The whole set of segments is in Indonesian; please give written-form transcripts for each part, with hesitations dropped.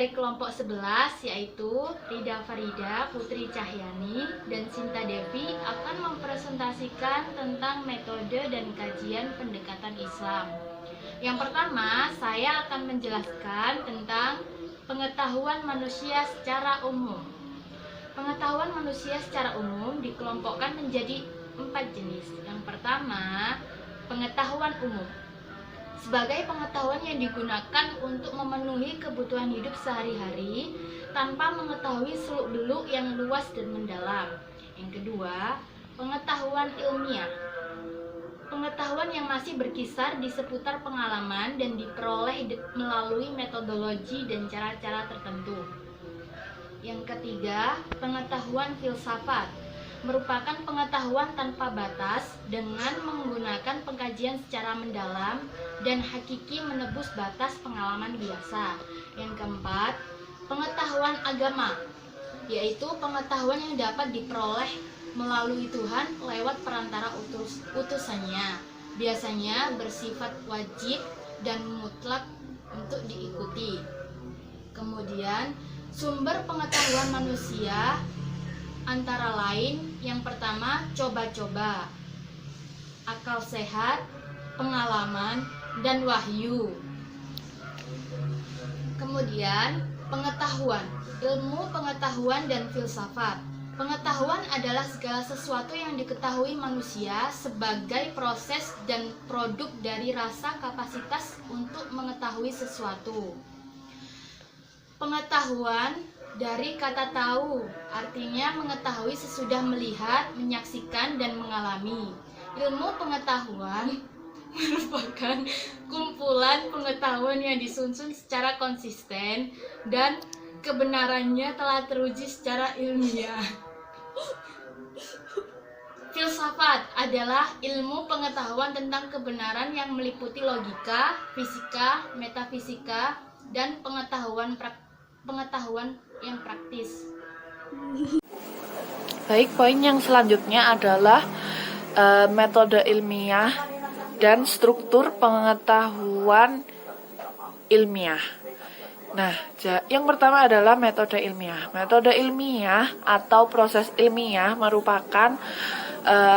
dari kelompok 11 yaitu Rida Farida, Putri Cahyani, dan Sinta Devi akan mempresentasikan tentang metode dan kajian pendekatan Islam. Yang pertama, saya akan menjelaskan tentang pengetahuan manusia secara umum. Pengetahuan manusia secara umum dikelompokkan menjadi 4 jenis. Yang pertama, pengetahuan umum. Sebagai pengetahuan yang digunakan untuk memenuhi kebutuhan hidup sehari-hari tanpa mengetahui seluk-beluk yang luas dan mendalam. Yang kedua, pengetahuan ilmiah. Pengetahuan yang masih berkisar di seputar pengalaman dan diperoleh melalui metodologi dan cara-cara tertentu. Yang ketiga, pengetahuan filsafat. Merupakan pengetahuan tanpa batas dengan menggunakan pengkajian secara mendalam dan hakiki menebus batas pengalaman biasa. Yang keempat, pengetahuan agama, yaitu pengetahuan yang dapat diperoleh melalui Tuhan lewat perantara utusannya, biasanya bersifat wajib dan mutlak untuk diikuti. Kemudian, sumber pengetahuan manusia antara lain yang pertama coba-coba, akal sehat, pengalaman, dan wahyu. Kemudian pengetahuan, ilmu pengetahuan dan filsafat. Pengetahuan adalah segala sesuatu yang diketahui manusia sebagai proses dan produk dari rasa kapasitas untuk mengetahui sesuatu. Pengetahuan dari kata tahu, artinya mengetahui sesudah melihat, menyaksikan, dan mengalami. Ilmu pengetahuan merupakan kumpulan pengetahuan yang disusun secara konsisten dan kebenarannya telah teruji secara ilmiah. Filsafat adalah ilmu pengetahuan tentang kebenaran yang meliputi logika, fisika, metafisika, dan pengetahuan yang praktis. Baik, poin yang selanjutnya adalah metode ilmiah dan struktur pengetahuan ilmiah. Nah, yang pertama adalah metode ilmiah. Metode ilmiah atau proses ilmiah merupakan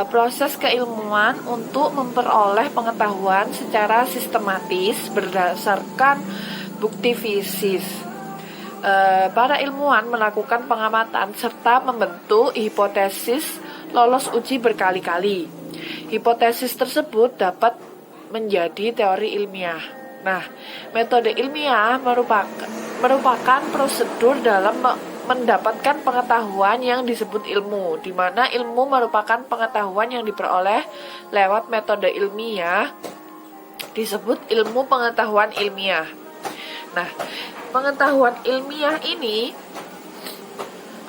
proses keilmuan untuk memperoleh pengetahuan secara sistematis berdasarkan bukti fisik. Para ilmuwan melakukan pengamatan serta membentuk hipotesis lolos uji berkali-kali. Hipotesis tersebut dapat menjadi teori ilmiah. Nah, metode ilmiah merupakan prosedur dalam mendapatkan pengetahuan yang disebut ilmu, di mana ilmu merupakan pengetahuan yang diperoleh lewat metode ilmiah disebut ilmu pengetahuan ilmiah. Nah, pengetahuan ilmiah ini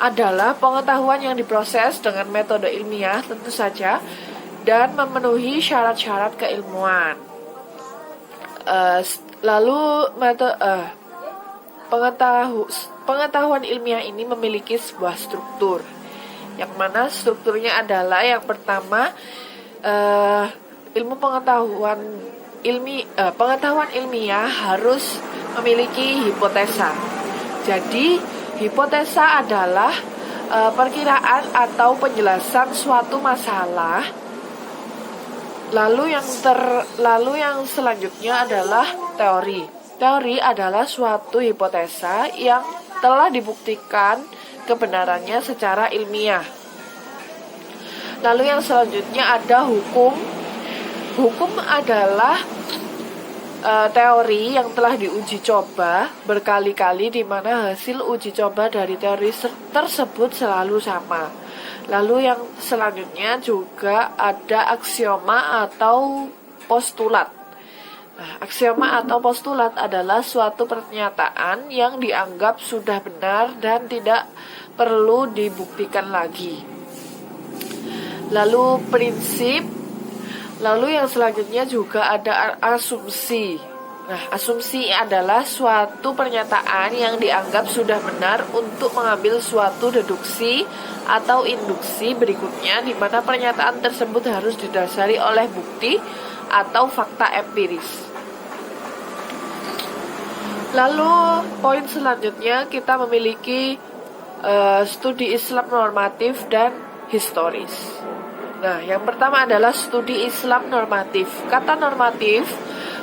adalah pengetahuan yang diproses dengan metode ilmiah tentu saja dan memenuhi syarat-syarat keilmuan. Pengetahuan ilmiah ini memiliki sebuah struktur, yang mana strukturnya adalah yang pertama pengetahuan ilmiah harus memiliki hipotesa. Jadi, hipotesa adalah perkiraan atau penjelasan suatu masalah. Lalu yang selanjutnya adalah teori. Teori adalah suatu hipotesa yang telah dibuktikan kebenarannya secara ilmiah. Lalu yang selanjutnya ada hukum. Hukum adalah teori yang telah diuji coba berkali-kali, di mana hasil uji coba dari teori tersebut selalu sama. Lalu yang selanjutnya juga ada aksioma atau postulat. Nah, aksioma atau postulat adalah suatu pernyataan yang dianggap sudah benar dan tidak perlu dibuktikan lagi. Lalu prinsip. Lalu yang selanjutnya juga ada asumsi. Nah, asumsi adalah suatu pernyataan yang dianggap sudah benar untuk mengambil suatu deduksi atau induksi berikutnya, di mana pernyataan tersebut harus didasari oleh bukti atau fakta empiris. Lalu poin selanjutnya kita memiliki studi Islam normatif dan historis. Nah, yang pertama adalah studi Islam normatif. Kata normatif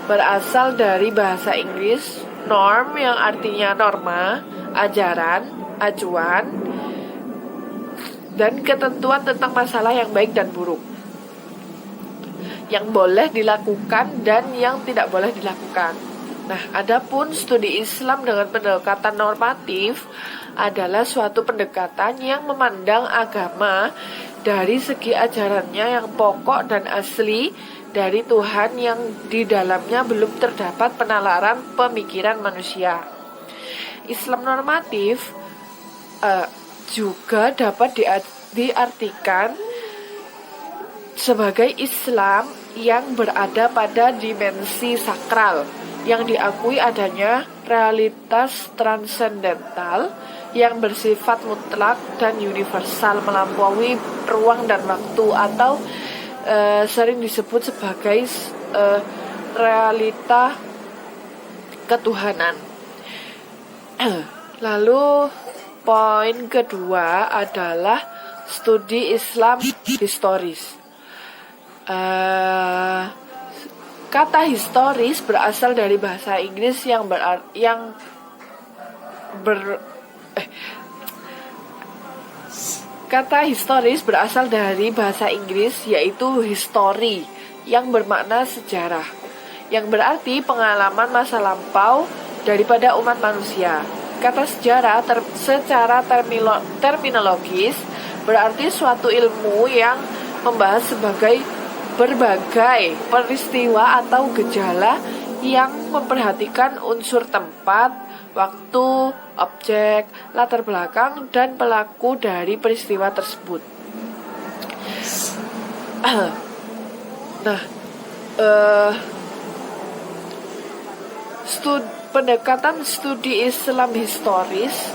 berasal dari bahasa Inggris norm yang artinya norma, ajaran, acuan, dan ketentuan tentang masalah yang baik dan buruk, yang boleh dilakukan dan yang tidak boleh dilakukan. Nah, adapun studi Islam dengan pendekatan normatif adalah suatu pendekatan yang memandang agama dari segi ajarannya yang pokok dan asli dari Tuhan yang di dalamnya belum terdapat penalaran pemikiran manusia. Islam normatif juga dapat diartikan sebagai Islam yang berada pada dimensi sakral, yang diakui adanya realitas transendental yang bersifat mutlak dan universal melampaui ruang dan waktu, atau sering disebut sebagai realita ketuhanan. Lalu poin kedua adalah studi Islam historis. Kata historis berasal dari bahasa Inggris Kata historis berasal dari bahasa Inggris yaitu history, yang bermakna sejarah, yang berarti pengalaman masa lampau daripada umat manusia. Kata sejarah secara terminologis berarti suatu ilmu yang membahas sebagai berbagai peristiwa atau gejala yang memperhatikan unsur tempat, waktu, objek, latar belakang, dan pelaku dari peristiwa tersebut. Nah, pendekatan studi Islam historis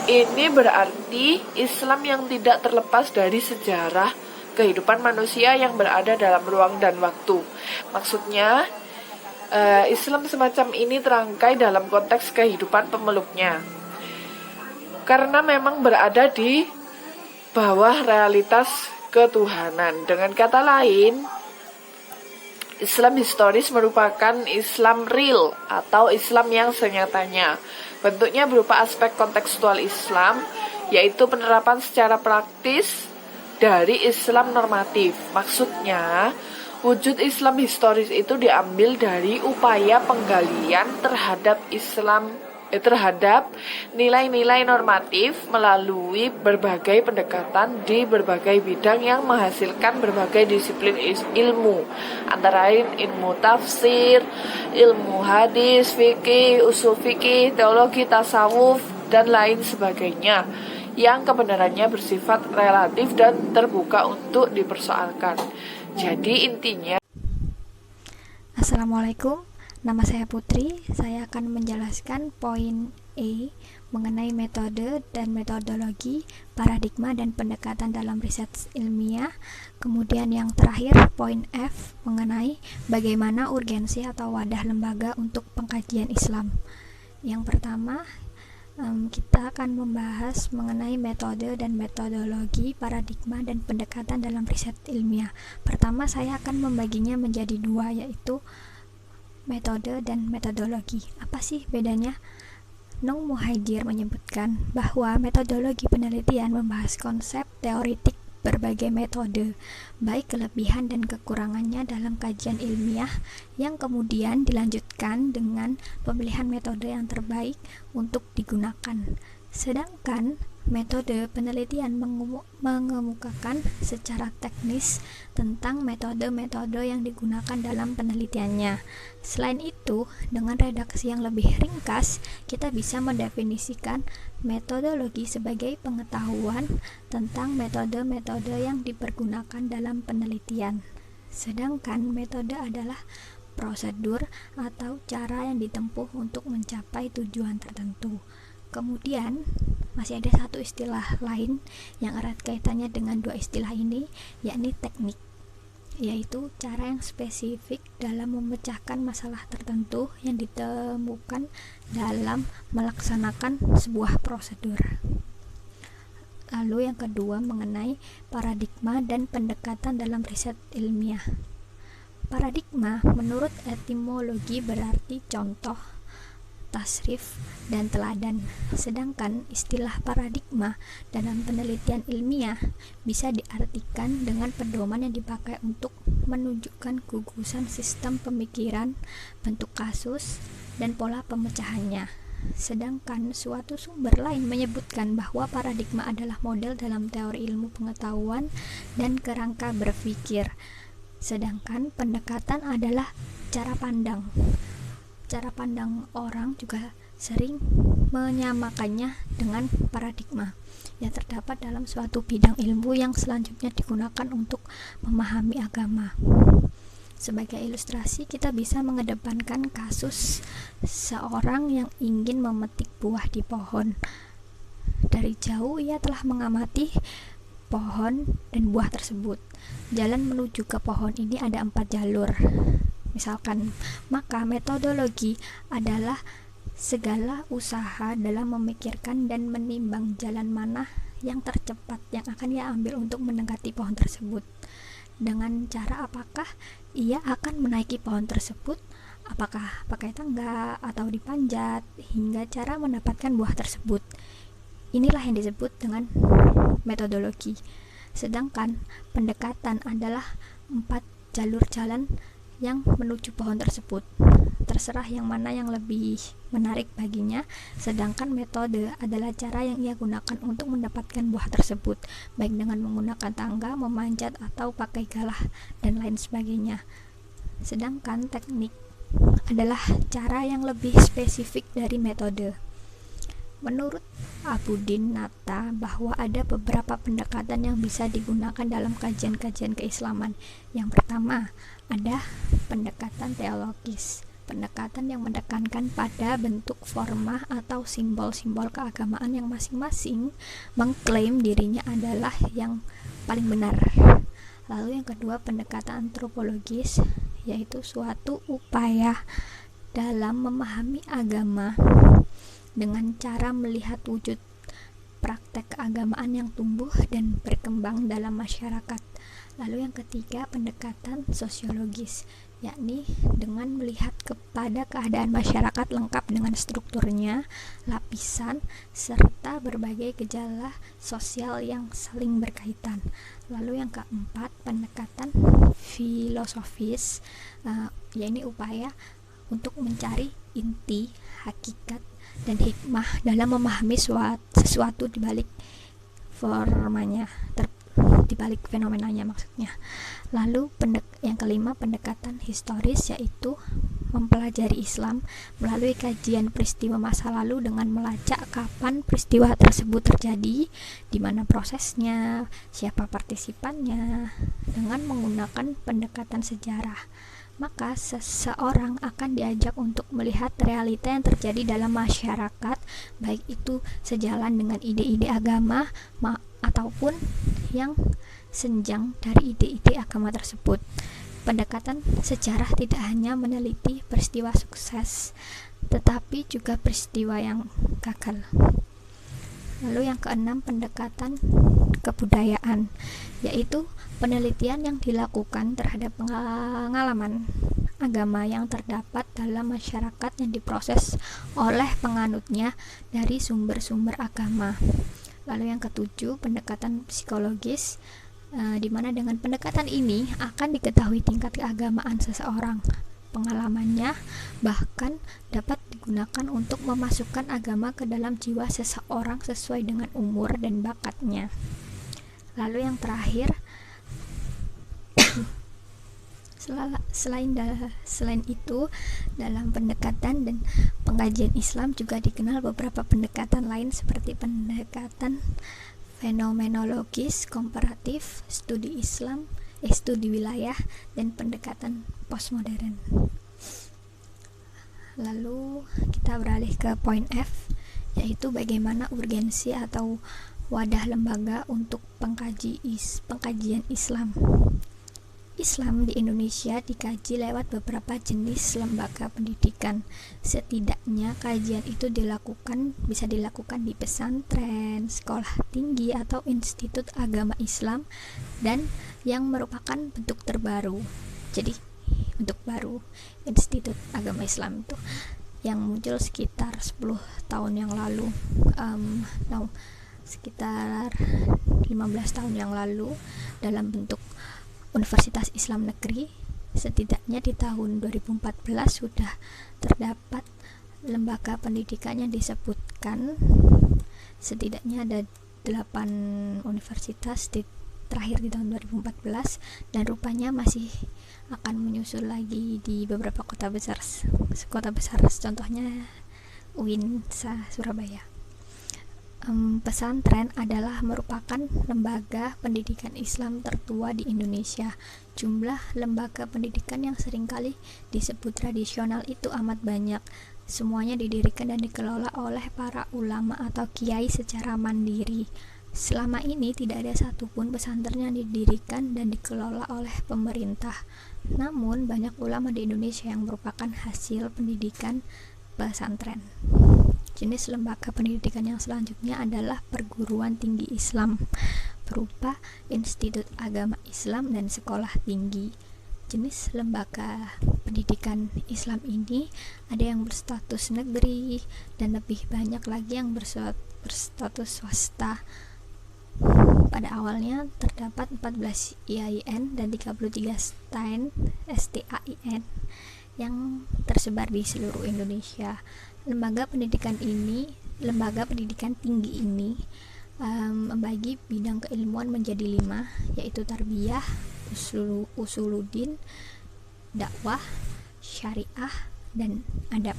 ini berarti Islam yang tidak terlepas dari sejarah kehidupan manusia yang berada dalam ruang dan waktu. Maksudnya, Islam semacam ini terangkai dalam konteks kehidupan pemeluknya, karena memang berada di bawah realitas ketuhanan. Dengan kata lain, Islam historis merupakan Islam real atau Islam yang senyatanya. Bentuknya berupa aspek kontekstual Islam, yaitu penerapan secara praktis dari Islam normatif. Maksudnya, wujud Islam historis itu diambil dari upaya penggalian terhadap terhadap nilai-nilai normatif melalui berbagai pendekatan di berbagai bidang yang menghasilkan berbagai disiplin ilmu, antara lain ilmu tafsir, ilmu hadis, fikih, usul fikih, teologi, tasawuf, dan lain sebagainya, yang kebenarannya bersifat relatif dan terbuka untuk dipersoalkan. Jadi intinya, Assalamualaikum, nama saya Putri. Saya akan menjelaskan poin E mengenai metode dan metodologi, paradigma dan pendekatan dalam riset ilmiah. Kemudian yang terakhir poin F mengenai bagaimana urgensi atau wadah lembaga untuk pengkajian Islam. Yang pertama, kita akan membahas mengenai metode dan metodologi, paradigma, dan pendekatan dalam riset ilmiah. Pertama, saya akan membaginya menjadi dua, yaitu metode dan metodologi. Apa sih bedanya? Nung Muhajir menyebutkan bahwa metodologi penelitian membahas konsep teoritik berbagai metode, baik kelebihan dan kekurangannya dalam kajian ilmiah, yang kemudian dilanjutkan dengan pemilihan metode yang terbaik untuk digunakan. Sedangkan metode penelitian mengemukakan secara teknis tentang metode-metode yang digunakan dalam penelitiannya. Selain itu, dengan redaksi yang lebih ringkas, kita bisa mendefinisikan metodologi sebagai pengetahuan tentang metode-metode yang dipergunakan dalam penelitian. Sedangkan metode adalah prosedur atau cara yang ditempuh untuk mencapai tujuan tertentu. Kemudian masih ada satu istilah lain yang erat kaitannya dengan dua istilah ini, yakni teknik. yaitu cara yang spesifik dalam memecahkan masalah tertentu yang ditemukan dalam melaksanakan sebuah prosedur. Lalu yang kedua mengenai paradigma dan pendekatan dalam riset ilmiah. Paradigma menurut etimologi berarti contoh, tasrif, dan teladan. Sedangkan istilah paradigma dalam penelitian ilmiah bisa diartikan dengan pedoman yang dipakai untuk menunjukkan gugusan sistem pemikiran, bentuk kasus, dan pola pemecahannya. Sedangkan suatu sumber lain menyebutkan bahwa paradigma adalah model dalam teori ilmu pengetahuan dan kerangka berpikir. Sedangkan pendekatan adalah cara pandang. Cara pandang orang juga sering menyamakannya dengan paradigma yang terdapat dalam suatu bidang ilmu yang selanjutnya digunakan untuk memahami agama. Sebagai ilustrasi, kita bisa mengedepankan kasus seorang yang ingin memetik buah di pohon. Dari jauh ia telah mengamati pohon dan buah tersebut. Jalan menuju ke pohon ini ada 4 jalur. Misalkan, maka metodologi adalah segala usaha dalam memikirkan dan menimbang jalan mana yang tercepat yang akan ia ambil untuk mendekati pohon tersebut. Dengan cara apakah ia akan menaiki pohon tersebut, apakah pakai tangga atau dipanjat, hingga cara mendapatkan buah tersebut. Inilah yang disebut dengan metodologi. Sedangkan pendekatan adalah 4 jalur jalan yang menuju pohon tersebut. Terserah yang mana yang lebih menarik baginya, sedangkan metode adalah cara yang ia gunakan untuk mendapatkan buah tersebut, baik dengan menggunakan tangga, memanjat, atau pakai galah, dan lain sebagainya. Sedangkan teknik adalah cara yang lebih spesifik dari metode. Menurut Abudin Nata bahwa ada beberapa pendekatan yang bisa digunakan dalam kajian-kajian keislaman. Yang pertama, ada pendekatan teologis. Pendekatan yang menekankan pada bentuk forma atau simbol-simbol keagamaan yang masing-masing mengklaim dirinya adalah yang paling benar. Lalu yang kedua, pendekatan antropologis, yaitu suatu upaya dalam memahami agama dengan cara melihat wujud praktek keagamaan yang tumbuh dan berkembang dalam masyarakat. Lalu yang ketiga, pendekatan sosiologis, yakni dengan melihat kepada keadaan masyarakat lengkap dengan strukturnya, lapisan, serta berbagai gejala sosial yang saling berkaitan. Lalu yang keempat, pendekatan filosofis, yakni upaya untuk mencari inti, hakikat, dan hikmah dalam memahami sesuatu di balik formanya, di balik fenomenanya maksudnya. Lalu yang kelima, pendekatan historis, yaitu mempelajari Islam melalui kajian peristiwa masa lalu dengan melacak kapan peristiwa tersebut terjadi, di mana prosesnya, siapa partisipannya, dengan menggunakan pendekatan sejarah. Maka seseorang akan diajak untuk melihat realita yang terjadi dalam masyarakat, baik itu sejalan dengan ide-ide agama ataupun yang senjang dari ide-ide agama tersebut. Pendekatan sejarah tidak hanya meneliti peristiwa sukses, tetapi juga peristiwa yang gagal. Lalu yang keenam, pendekatan kebudayaan, yaitu penelitian yang dilakukan terhadap pengalaman agama yang terdapat dalam masyarakat yang diproses oleh penganutnya dari sumber-sumber agama. Lalu yang ketujuh, pendekatan psikologis, di mana dengan pendekatan ini akan diketahui tingkat keagamaan seseorang. Pengalamannya bahkan dapat digunakan untuk memasukkan agama ke dalam jiwa seseorang sesuai dengan umur dan bakatnya. Lalu yang terakhir, selain itu, dalam pendekatan dan pengkajian Islam juga dikenal beberapa pendekatan lain seperti pendekatan fenomenologis, komparatif, studi Islam, studi wilayah, dan pendekatan postmodern. Lalu kita beralih ke poin F, yaitu bagaimana urgensi atau wadah lembaga untuk pengkajian Islam. Islam di Indonesia dikaji lewat beberapa jenis lembaga pendidikan. Setidaknya kajian itu bisa dilakukan di pesantren, sekolah tinggi, atau institut agama Islam, dan yang merupakan bentuk terbaru. Jadi bentuk baru institut agama Islam itu yang muncul sekitar 10 tahun yang lalu, sekitar 15 tahun yang lalu, dalam bentuk Universitas Islam Negeri. Setidaknya di tahun 2014 sudah terdapat lembaga pendidikan yang disebutkan. Setidaknya ada 8 universitas terakhir di tahun 2014, dan rupanya masih akan menyusul lagi di beberapa kota besar, contohnya UIN Surabaya. Pesantren adalah merupakan lembaga pendidikan Islam tertua di Indonesia. Jumlah lembaga pendidikan yang seringkali disebut tradisional itu amat banyak. Semuanya didirikan dan dikelola oleh para ulama atau kiai secara mandiri. Selama ini tidak ada satupun pesantren yang didirikan dan dikelola oleh pemerintah. Namun banyak ulama di Indonesia yang merupakan hasil pendidikan pesantren. Jenis lembaga pendidikan yang selanjutnya adalah perguruan tinggi Islam, berupa institut agama Islam dan sekolah tinggi. Jenis lembaga pendidikan Islam ini ada yang berstatus negeri dan lebih banyak lagi yang berstatus swasta. Pada awalnya terdapat 14 IAIN dan 33 STAIN yang tersebar di seluruh Indonesia. Lembaga pendidikan tinggi ini membagi bidang keilmuan menjadi 5, yaitu tarbiyah, usuluddin, dakwah, syariah, dan adab.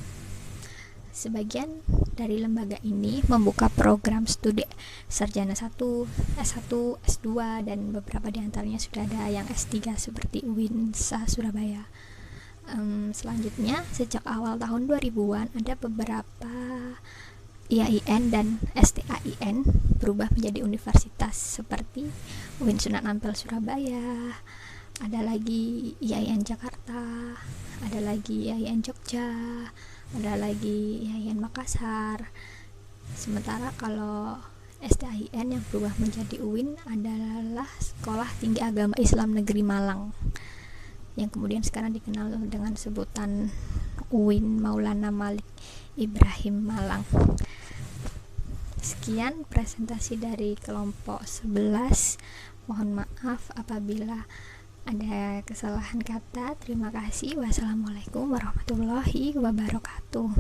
Sebagian dari lembaga ini membuka program studi sarjana 1, S1, S2, dan beberapa diantaranya sudah ada yang S3 seperti UIN Surabaya. Selanjutnya, sejak awal tahun 2000-an ada beberapa IAIN dan STAIN berubah menjadi universitas seperti UIN Sunan Ampel Surabaya, ada lagi IAIN Jakarta, ada lagi IAIN Jogja, ada lagi IAIN Makassar. Sementara kalau STAIN yang berubah menjadi UIN adalah Sekolah Tinggi Agama Islam Negeri Malang, yang kemudian sekarang dikenal dengan sebutan UIN Maulana Malik Ibrahim Malang. Sekian presentasi dari kelompok 11. Mohon maaf apabila ada kesalahan kata. Terima kasih. Wassalamualaikum warahmatullahi wabarakatuh.